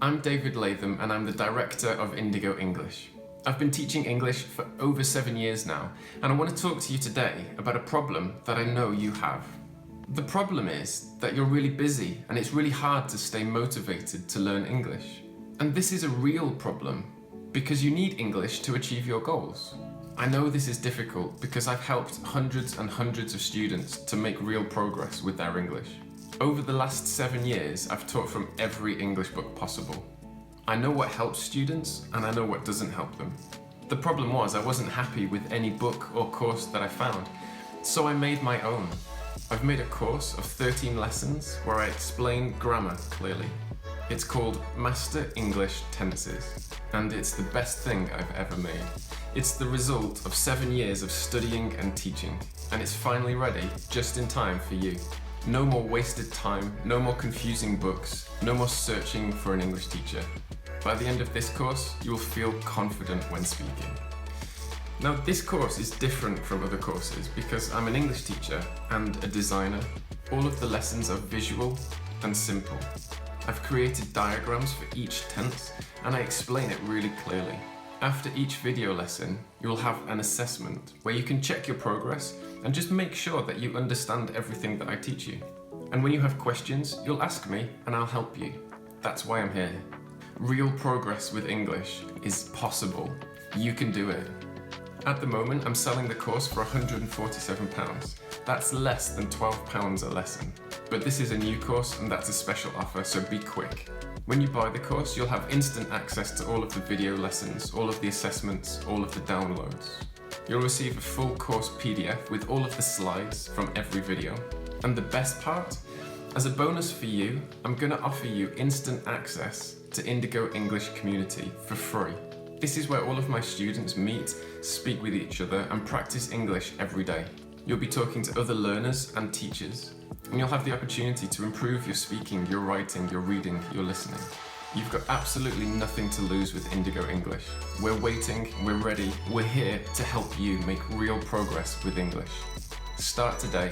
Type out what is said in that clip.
I'm David Latham and I'm the director of Indigo English. I've been teaching English for over 7 years now, and I want to talk to you today about a problem that I know you have. The problem is that you're really busy and it's really hard to stay motivated to learn English. And this is a real problem because you need English to achieve your goals. I know this is difficult because I've helped hundreds and hundreds of students to make real progress with their English. Over the last 7 years, I've taught from every English book possible. I know what helps students and I know what doesn't help them. The problem was I wasn't happy with any book or course that I found, so I made my own. I've made a course of 13 lessons where I explain grammar clearly. It's called Master English Tenses, and it's the best thing I've ever made. It's the result of 7 years of studying and teaching, and it's finally ready just in time for you. No more wasted time, no more confusing books, no more searching for an English teacher. By the end of this course, you will feel confident when speaking. Now, this course is different from other courses because I'm an English teacher and a designer. All of the lessons are visual and simple. I've created diagrams for each tense and I explain it really clearly. After each video lesson, you'll have an assessment where you can check your progress and just make sure that you understand everything that I teach you. And when you have questions, you'll ask me and I'll help you. That's why I'm here. Real progress with English is possible. You can do it. At the moment, I'm selling the course for £147. That's less than £12 a lesson. But this is a new course and that's a special offer, so be quick. When you buy the course, you'll have instant access to all of the video lessons, all of the assessments, all of the downloads. You'll receive a full course PDF with all of the slides from every video. And the best part? As a bonus for you, I'm going to offer you instant access to Indigo English Community for free. This is where all of my students meet, speak with each other, and practice English every day. You'll be talking to other learners and teachers, and you'll have the opportunity to improve your speaking, your writing, your reading, your listening. You've got absolutely nothing to lose with Indigo English. We're waiting, we're ready, we're here to help you make real progress with English. Start today.